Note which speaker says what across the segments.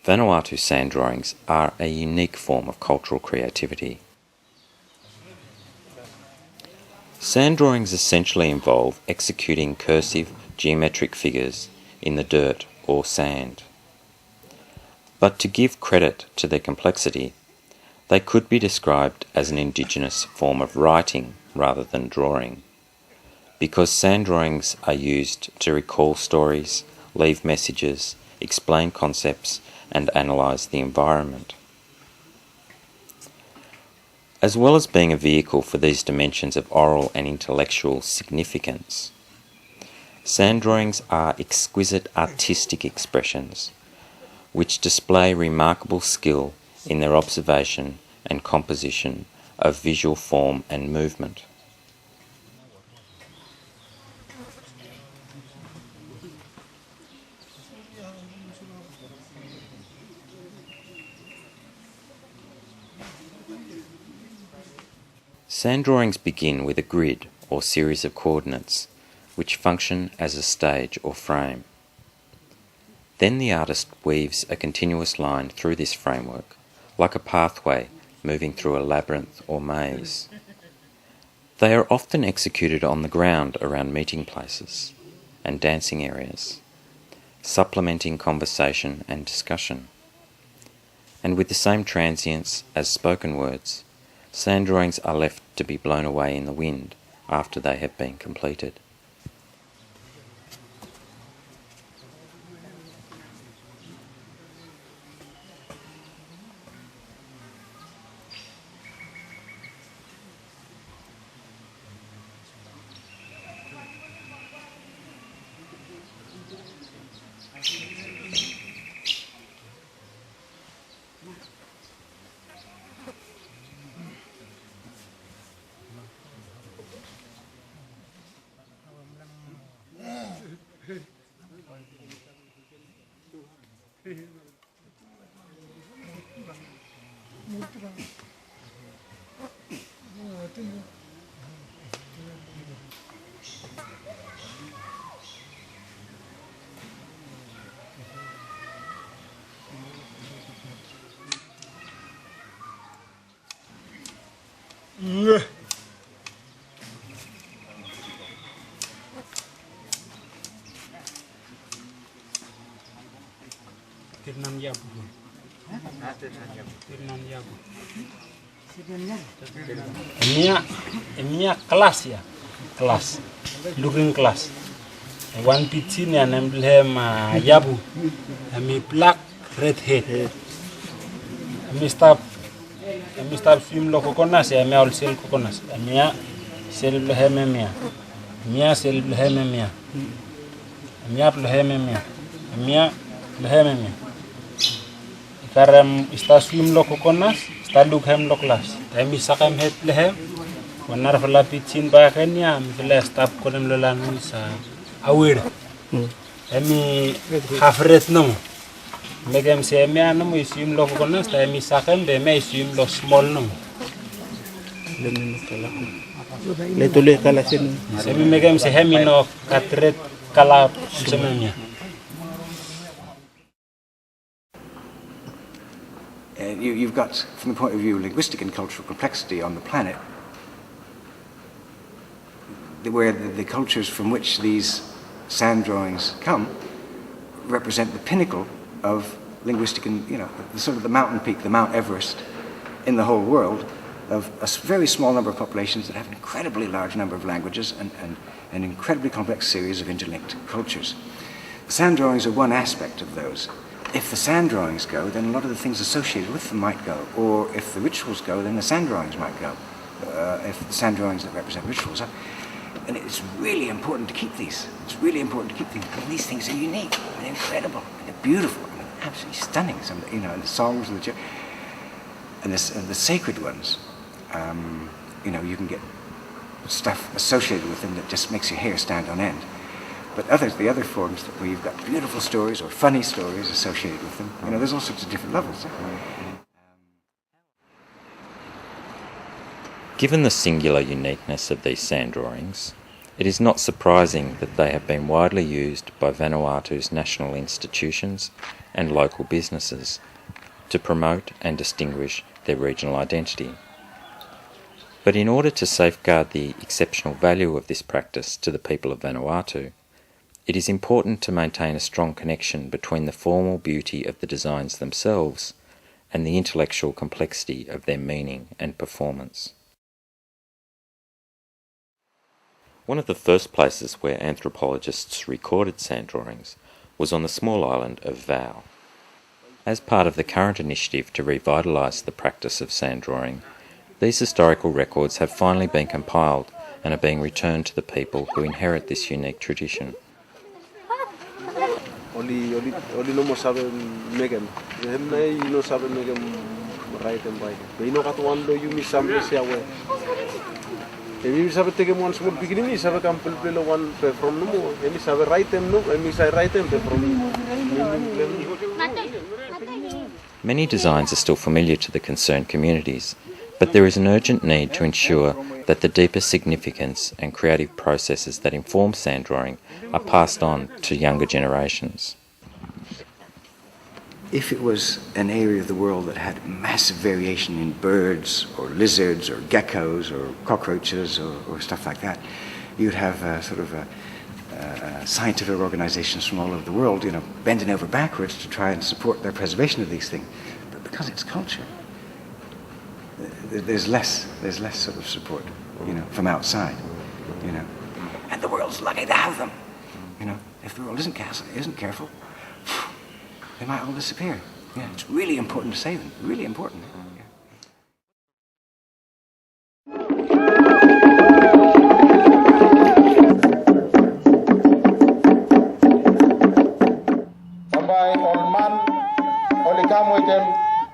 Speaker 1: Vanuatu sand drawings are a unique form of cultural creativity. Sand drawings essentially involve executing cursive geometric figures in the dirt or sand. But to give credit to their complexity, they could be described as an indigenous form of writing rather than drawing, because sand drawings are used to recall stories, leave messages, explain concepts, and analyse the environment. As well as being a vehicle for these dimensions of oral and intellectual significance, sand drawings are exquisite artistic expressions which display remarkable skill in their observation and composition of visual form and movement. Sand drawings begin with a grid or series of coordinates which function as a stage or frame. Then the artist weaves a continuous line through this framework, like a pathway moving through a labyrinth or maze. They are often executed on the ground around meeting places and dancing areas, supplementing conversation and discussion. And with the same transience as spoken words, sand drawings are left to be blown away in the wind after they have been completed.
Speaker 2: Tirnan yabu. Tirnan yabu. Emia kelas ya, kelas, looking class. One pitin and emblem yabu. Emi black red head. Emi stop film lo kokonas ya, emi all sel kokonas. Emia sel bleheme mia. Emia sel bleheme mia. Emia bleheme mia. Emia bleheme mia. Karam ista swim lo kokonas, ista lughem lo klas. Emi sakam het lehem. Wanar fala pitin ba kenya, mi fala stop kolem lo lanu sa awir. Emi hafret no. Megam se emi anu swim lo kokonas, ta emi sakam be me swim lo small no.
Speaker 3: Le tole kala sen.
Speaker 2: Semi megam se hemi no katret kala semenya.
Speaker 4: You've got, from the point of view of linguistic and cultural complexity on the planet, where the cultures from which these sand drawings come represent the pinnacle of linguistic and, the sort of the mountain peak, the Mount Everest in the whole world, of a very small number of populations that have an incredibly large number of languages and an incredibly complex series of interlinked cultures. The sand drawings are one aspect of those. If the sand drawings go, then a lot of the things associated with them might go. Or if the rituals go, then the sand drawings might go. If the sand drawings that represent rituals are. And it's really important to keep these. It's really important to keep these, because these things are unique and incredible and they're beautiful and absolutely stunning. Some, and the songs and the sacred ones. You can get stuff associated with them that just makes your hair stand on end. But the other forms where you've got beautiful stories or funny stories associated with them, there's all sorts of different levels.
Speaker 1: Given the singular uniqueness of these sand drawings, It is not surprising that they have been widely used by Vanuatu's national institutions and local businesses to promote and distinguish their regional identity. But in order to safeguard the exceptional value of this practice to the people of Vanuatu, it is important to maintain a strong connection between the formal beauty of the designs themselves and the intellectual complexity of their meaning and performance. One of the first places where anthropologists recorded sand drawings was on the small island of Vau. As part of the current initiative to revitalise the practice of sand drawing, these historical records have finally been compiled and are being returned to the people who inherit this unique tradition.
Speaker 5: Oli no mo sabe megem. Hemna no sabe megem right and right. Be no katuan do yumi sabe se awe. Emi sabe tege mo small beginning ni sabe kam pel one from no mo. Emi sabe right them no. Emi sabe right them from.
Speaker 1: Many designs are still familiar to the concerned communities, but there is an urgent need to ensure that the deeper significance and creative processes that inform sand drawing are passed on to younger generations.
Speaker 4: If it was an area of the world that had massive variation in birds or lizards or geckos or cockroaches or stuff like that, you'd have scientific organizations from all over the world, bending over backwards to try and support their preservation of these things. But because it's culture, there's less sort of support, from outside, and the world's lucky to have them. If the world isn't careful, they might all disappear. Yeah, it's really important to save them. Really important.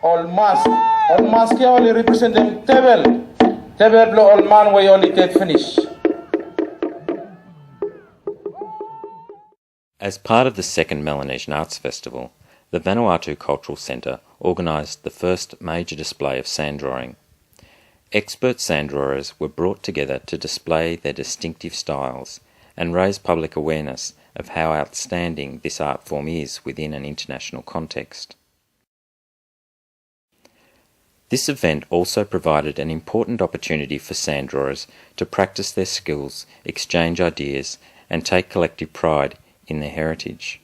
Speaker 3: All mask here only represent them table blow all man way only get finish.
Speaker 1: As part of the second Melanesian Arts Festival, the Vanuatu Cultural Centre organised the first major display of sand drawing. Expert sand drawers were brought together to display their distinctive styles and raise public awareness of how outstanding this art form is within an international context. This event also provided an important opportunity for sand drawers to practice their skills, exchange ideas, and take collective pride in their heritage.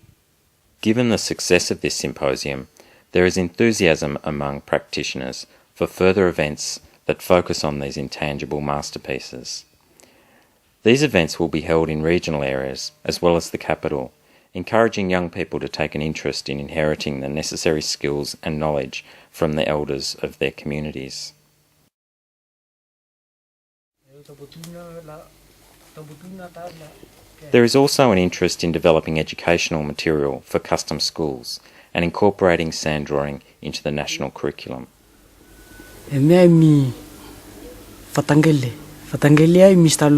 Speaker 1: Given the success of this symposium, there is enthusiasm among practitioners for further events that focus on these intangible masterpieces. These events will be held in regional areas as well as the capital, encouraging young people to take an interest in inheriting the necessary skills and knowledge from the elders of their communities. There is also an interest in developing educational material for custom schools and incorporating sand drawing into the national curriculum.
Speaker 6: Mi fatangele ai Mr.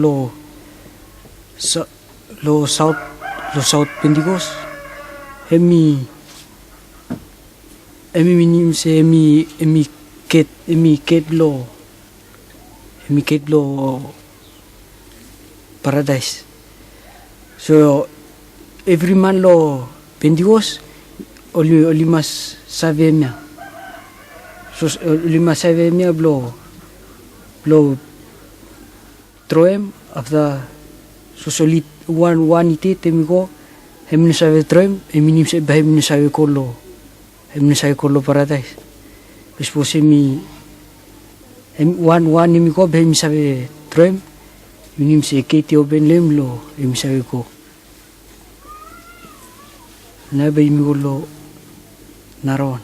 Speaker 6: Lo South Pendigos. Emi minim se emi ket lo paradise. So every man lo Pendigos oli mas savemia. So oli mas savemia blo troem after so solid one ite temigo hemni save troem eminim se bahemni save kolo paradise. Espose mi one nimigo bahemni save troem eminim se kete oben lem lo emi save ko. Na bahemi lo naron.